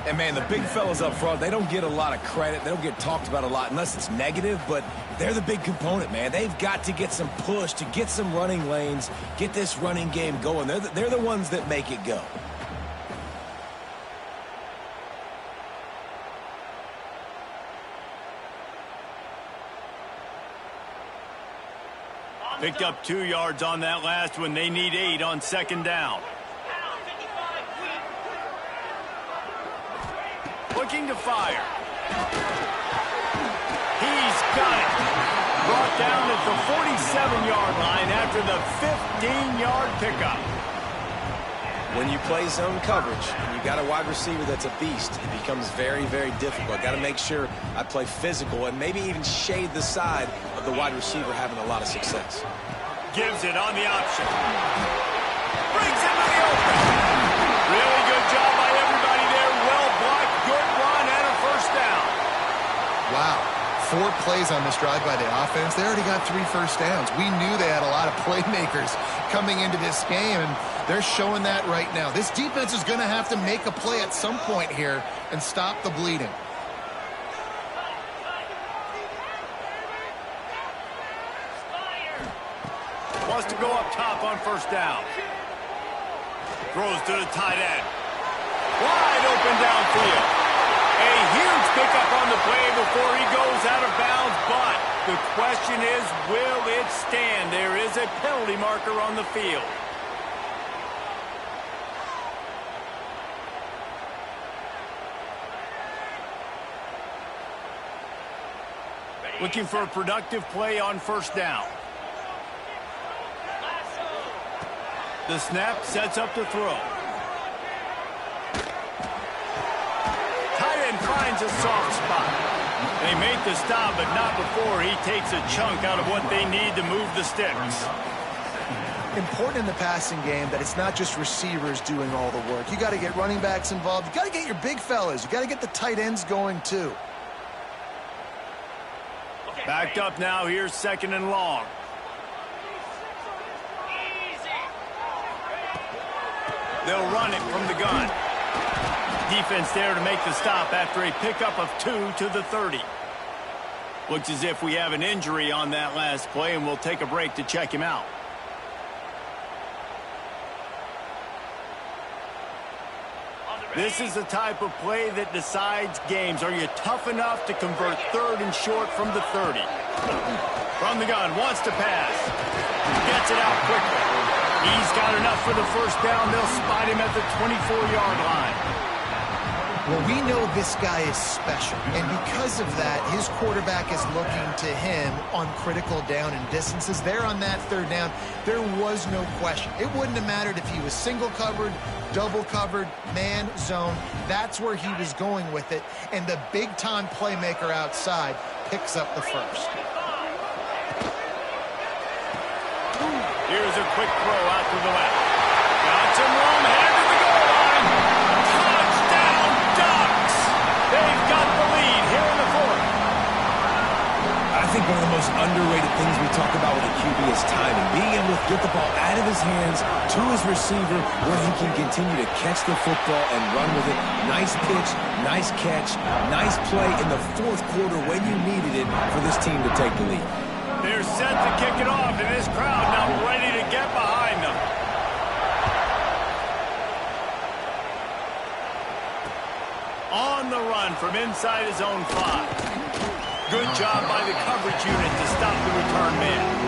C: And, man, the big fellas up front, they don't get a lot of credit. They don't get talked about a lot unless it's negative, but they're the big component, man. They've got to get some push, to get some running lanes, get this running game going. They're the ones that make it go.
A: Picked up 2 yards on that last one. They need 8 on second down. Looking to fire. He's got it. Brought down at the 47-yard line after the 15-yard pickup.
C: When you play zone coverage and you got a wide receiver that's a beast, it becomes very, very difficult. Got to make sure I play physical and maybe even shade the side of the wide receiver having a lot of success.
A: Gives it on the option. Brings it to the open. Really good job by everybody there. Well blocked, good run, and a first down.
B: Wow. 4 plays on this drive by the offense. They already got 3 first downs. We knew they had a lot of playmakers coming into this game, and they're showing that right now. This defense is going to have to make a play at some point here and stop the bleeding.
A: Wants to go up top on first down. Throws to the tight end. Wide open downfield. A huge pickup on the play before he goes out of bounds, but the question is, will it stand? There is a penalty marker on the field. Looking for a productive play on first down. The snap sets up the throw. Tight end finds a soft spot. They make the stop, but not before he takes a chunk out of what they need to move the sticks.
B: Important in the passing game that it's not just receivers doing all the work. You got to get running backs involved. You got to get your big fellas. You got to get the tight ends going too.
A: Backed up now. Here's second and long. They'll run it from the gun. Defense there to make the stop after a pickup of 2 to the 30. Looks as if we have an injury on that last play, and we'll take a break to check him out. This is the type of play that decides games. Are you tough enough to convert third and short from the 30? From the gun, wants to pass. Gets it out quickly. He's got enough for the first down. They'll spot him at the 24-yard line.
B: Well, we know this guy is special, and because of that, his quarterback is looking to him on critical down and distances. There on that third down, there was no question. It wouldn't have mattered if he was single covered, double covered, man, zone. That's where he was going with it, and the big-time playmaker outside picks up the first.
A: Here's a quick throw out to the left. Got some room, headed to the goal line. Touchdown, Ducks! They've got the lead here in the fourth.
C: I think one of the most underrated things we talk about with a QB is timing. Being able to get the ball out of his hands to his receiver where he can continue to catch the football and run with it. Nice pitch, nice catch, nice play in the fourth quarter when you needed it for this team to take the lead.
A: They're set to kick it off, and this crowd now ready to get behind them. On the run from inside his own 5. Good job by the coverage unit to stop the return man.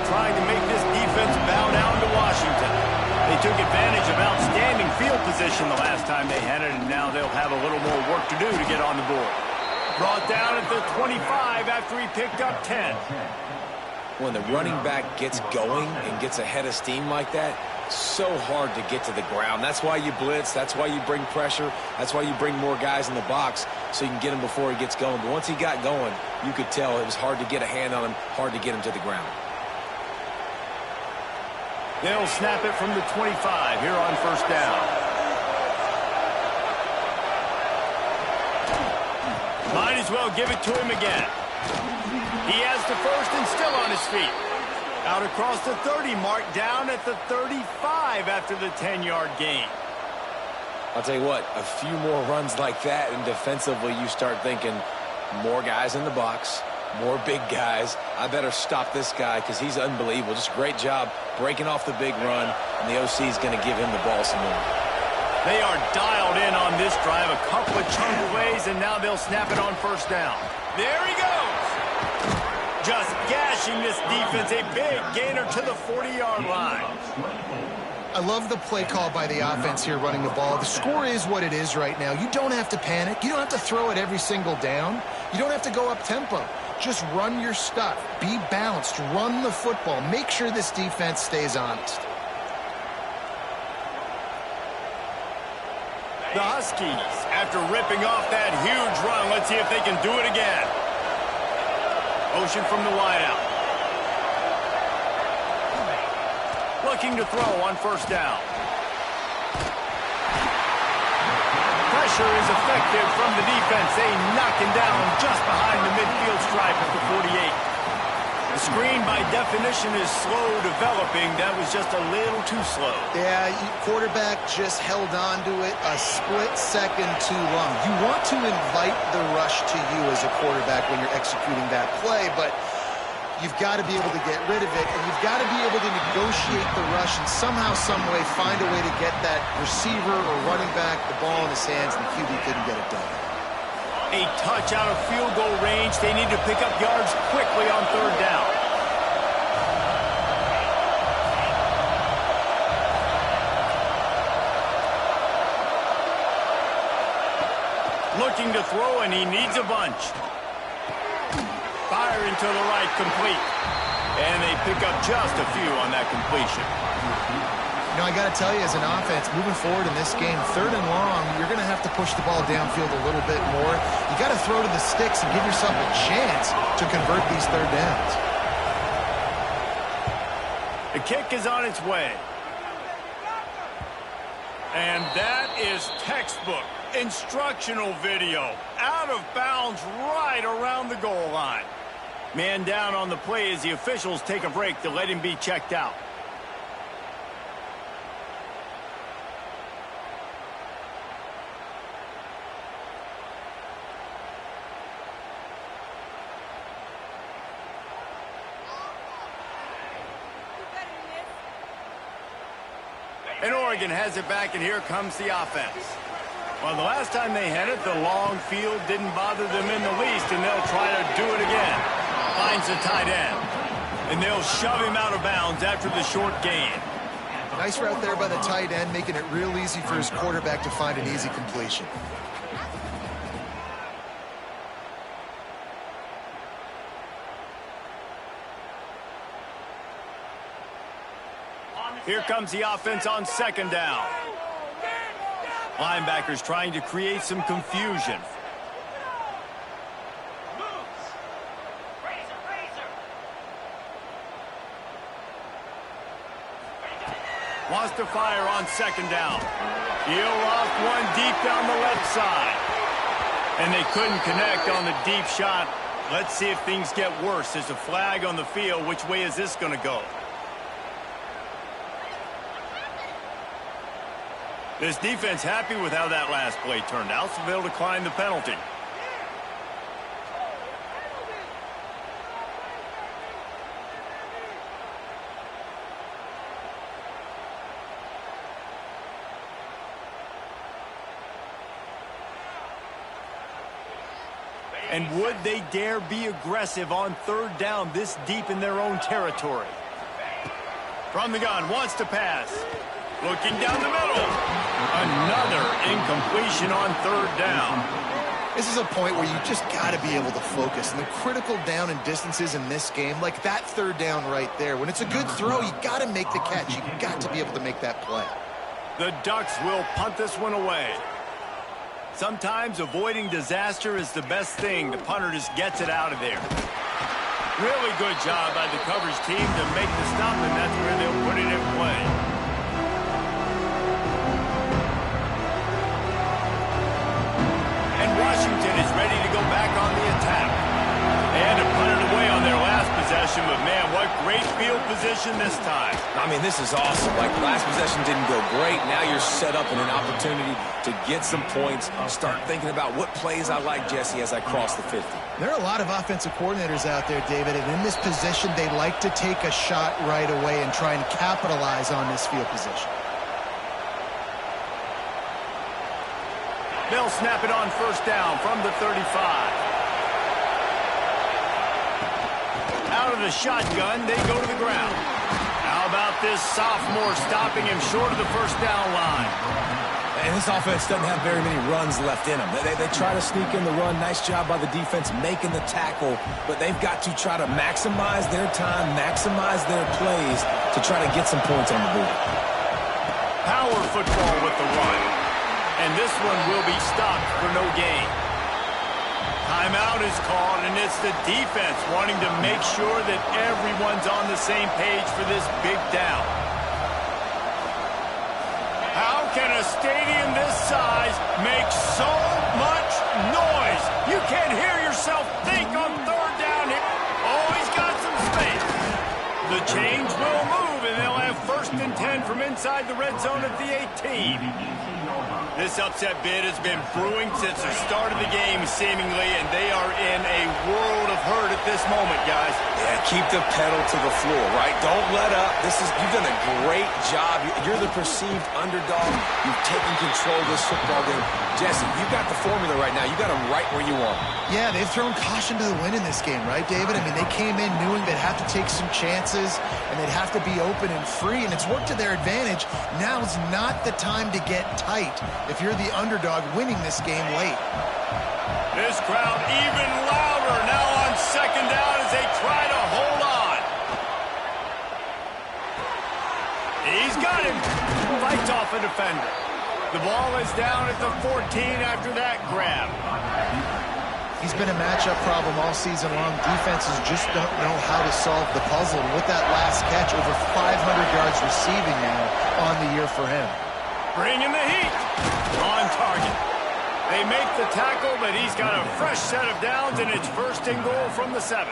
A: Trying to make this defense bow down to Washington. They took advantage of outstanding field position the last time they had it, and now they'll have a little more work to do to get on the board. Brought down at the 25 after he picked up 10.
C: When the running back gets going and gets ahead of steam like that, so hard to get to the ground. That's why you blitz. That's why you bring pressure. That's why you bring more guys in the box so you can get him before he gets going. But once he got going, you could tell it was hard to get a hand on him, hard to get him to the ground.
A: They'll snap it from the 25 here on first down. Might as well give it to him again. He has the first and still on his feet. Out across the 30 mark, down at the 35 after the 10-yard gain.
C: I'll tell you what, a few more runs like that, and defensively you start thinking more guys in the box, more big guys. I better stop this guy because he's unbelievable. Just a great job breaking off the big run, and the OC is going to give him the ball some more.
A: They are dialed in on this drive. A couple of chunk plays, and now they'll snap it on first down. There he goes. Just gashing this defense. A big gainer to the 40-yard line.
B: I love the play call by the offense here running the ball. The score is what it is right now. You don't have to panic. You don't have to throw it every single down. You don't have to go up tempo. Just run your stuff. Be balanced. Run the football. Make sure this defense stays honest.
A: The Huskies, after ripping off that huge run, let's see if they can do it again. Motion from the wideout. Looking to throw on first down. Pressure is effective from the defense. They knock him down just behind the midfield stripe at the 48. The screen, by definition, is slow developing. That was just a little too slow.
B: Yeah, quarterback just held on to it a split second too long. You want to invite the rush to you as a quarterback when you're executing that play, but you've got to be able to get rid of it, and you've got to be able to negotiate the rush and somehow, some way, find a way to get that receiver or running back the ball in his hands, and the QB couldn't get it done.
A: A touch out of field goal range. They need to pick up yards quickly on third down. Looking to throw, and he needs a bunch. Firing to the right, complete. And they pick up just a few on that completion.
B: You know, I got to tell you, as an offense, moving forward in this game, third and long, you're going to have to push the ball downfield a little bit more. You got to throw to the sticks and give yourself a chance to convert these third downs.
A: The kick is on its way. And that is textbook instructional video. Out of bounds right around the goal line. Man down on the play as the officials take a break to let him be checked out. And Oregon has it back, and here comes the offense. Well, the last time they had it, the long field didn't bother them in the least, and they'll try to do it again. Finds the tight end. And they'll shove him out of bounds after the short gain.
B: Nice route there by the tight end, making it real easy for his quarterback to find an easy completion.
A: Here comes the offense on second down. Linebackers trying to create some confusion. Wants to fire on second down. He'll off one deep down the left side. And they couldn't connect on the deep shot. Let's see if things get worse. There's a flag on the field. Which way is this going to go? This defense happy with how that last play turned out, so they'll decline the penalty. And would they dare be aggressive on third down this deep in their own territory? From the gun, wants to pass. Looking down the middle. Another incompletion on third down.
B: This is a point where you just got to be able to focus. And the critical down and distances in this game, like that third down right there, when it's a good throw, you got to make the catch. You got to be able to make that play.
A: The Ducks will punt this one away. Sometimes avoiding disaster is the best thing. The punter just gets it out of there. Really good job by the coverage team to make the stop, and that's where they'll put it in play. Washington is ready to go back on the attack. And to punt it away on their last possession. situation, but man, what great field position this time.
C: I mean, this is awesome. Like, last possession didn't go great. Now you're set up in an opportunity to get some points. Start thinking about what plays I like, Jesse, as I cross the 50.
B: There are a lot of offensive coordinators out there, David, and in this position, they like to take a shot right away and try and capitalize on this field position.
A: They'll snap it on first down from the 35. Out of the shotgun, they go to the ground. How about this sophomore stopping him short of the first down line?
C: And this offense doesn't have very many runs left in them. They try to sneak in the run. Nice job by the defense making the tackle, but they've got to try to maximize their time, maximize their plays to try to get some points on the board.
A: Power football with the run. And this one will be stopped for no gain. Timeout is called, and it's the defense wanting to make sure that everyone's on the same page for this big down. How can a stadium this size make so much noise? You can't hear yourself think on third down here. Oh, he's got some space. The chains will move, and they'll have 1st and 10 from inside the red zone at the 18. This upset bid has been brewing since the start of the game, seemingly, and they are in a world of hurt at this moment, guys.
C: Yeah, keep the pedal to the floor, right? Don't let up. You've done a great job. You're the perceived underdog. You've taken control of this football game. Jesse, you've got the formula right now. You got them right where you want.
B: Yeah, they've thrown caution to the wind in this game, right, David? I mean, they came in knowing they'd have to take some chances, and they'd have to be open and free, and it's worked to their advantage. Now's not the time to get tight if you're the underdog winning this game late.
A: This crowd even louder now on 2nd down as they try to hold on. He's got him. Fights off a defender. The ball is down at the 14 after that grab.
B: He's been a matchup problem all season long. Defenses just don't know how to solve the puzzle. And with that last catch, over 500 yards receiving now on the year for him.
A: Bringing the heat. On target. They make the tackle, but he's got a fresh set of downs, and it's 1st and goal from the 7.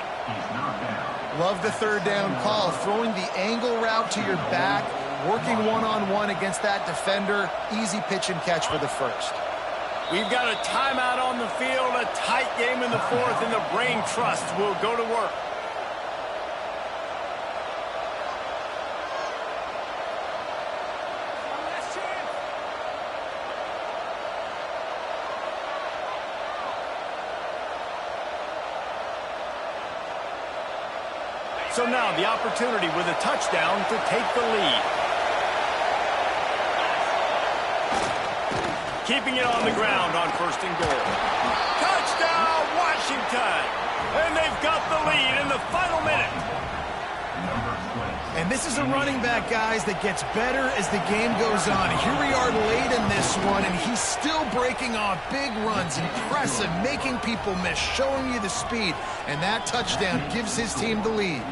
B: Love the 3rd down call. Throwing the angle route to your back, working one-on-one against that defender. Easy pitch and catch for the 1st.
A: We've got a timeout on the field, a tight game in the 4th, and the Brain Trust will go to work. So now the opportunity with a touchdown to take the lead. Keeping it on the ground on 1st and goal. Touchdown, Washington! And they've got the lead in the final minute.
B: And this is a running back, guys, that gets better as the game goes on. Here we are late in this one, and he's still breaking off big runs, impressive, making people miss, showing you the speed. And that touchdown gives his team the lead.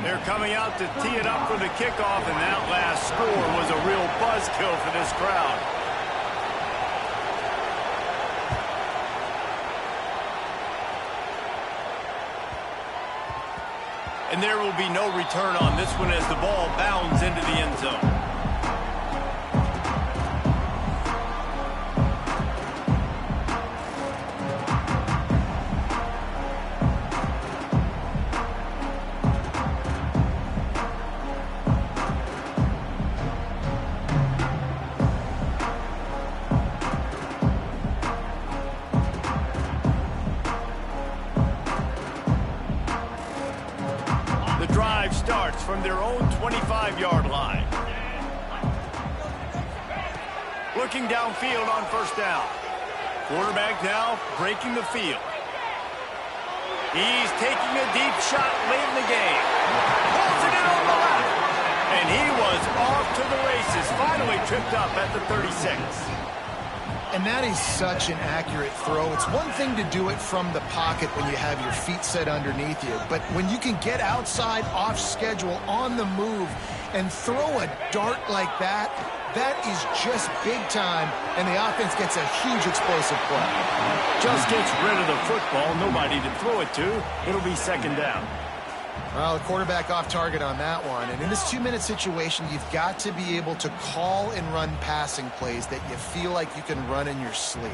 A: They're coming out to tee it up for the kickoff, and that last score was a real buzzkill for this crowd. And there will be no return on this one as the ball bounds into the end zone. Starts from their own 25-yard line. Looking downfield on 1st down. Quarterback now breaking the field. He's taking a deep shot late in the game. Pulls it in on the left. And he was off to the races. Finally tripped up at the 36.
B: And that is such an accurate throw. It's one thing to do it from the pocket when you have your feet set underneath you, but when you can get outside, off schedule, on the move, and throw a dart like that, that is just big time, and the offense gets a huge explosive play.
A: Just gets rid of the football. Nobody to throw it to. It'll be 2nd down.
B: Well, the quarterback off target on that one. And in this 2-minute situation, you've got to be able to call and run passing plays that you feel like you can run in your sleep.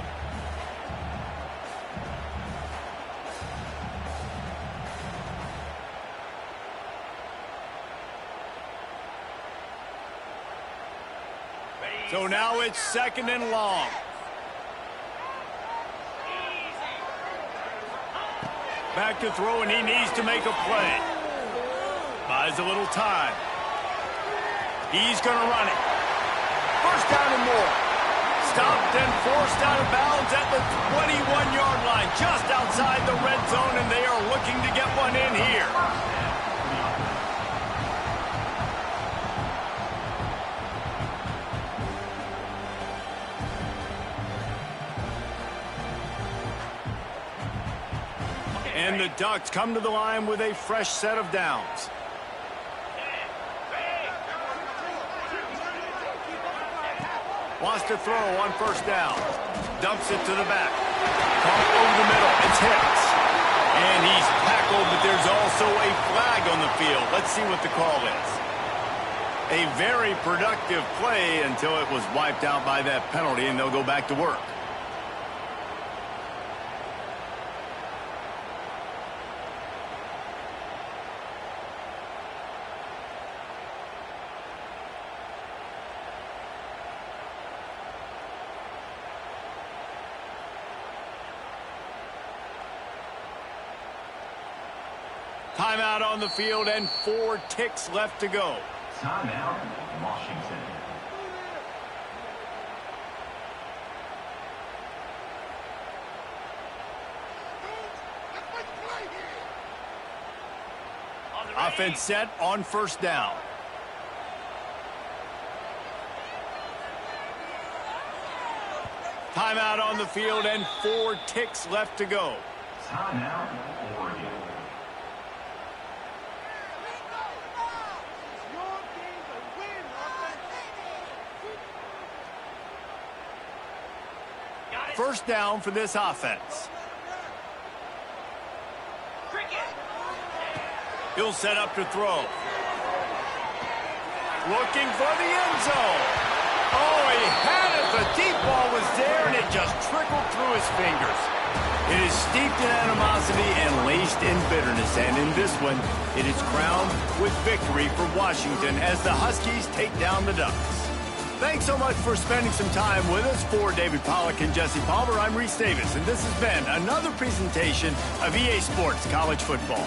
A: So now it's 2nd and long. Back to throw, and he needs to make a play. Buys a little time. He's going to run it. First down and more. Stopped and forced out of bounds at the 21-yard line, just outside the red zone, and they are looking to get one in here. And the Ducks come to the line with a fresh set of downs. Wants to throw on first down. Dumps it to the back. Caught over the middle. It's Hicks. And he's tackled, but there's also a flag on the field. Let's see what the call is. A very productive play until it was wiped out by that penalty, and they'll go back to work. Timeout on the field and 4 ticks left to go.
E: Timeout, Washington.
A: Offense set on first down. Timeout on the field and 4 ticks left to go.
E: Timeout, Oregon.
A: First down for this offense. He'll set up to throw. Looking for the end zone. Oh, he had it. The deep ball was there, and it just trickled through his fingers. It is steeped in animosity and laced in bitterness. And in this one, it is crowned with victory for Washington as the Huskies take down the Ducks. Thanks so much for spending some time with us. For David Pollack and Jesse Palmer, I'm Reese Davis, and this has been another presentation of EA Sports College Football.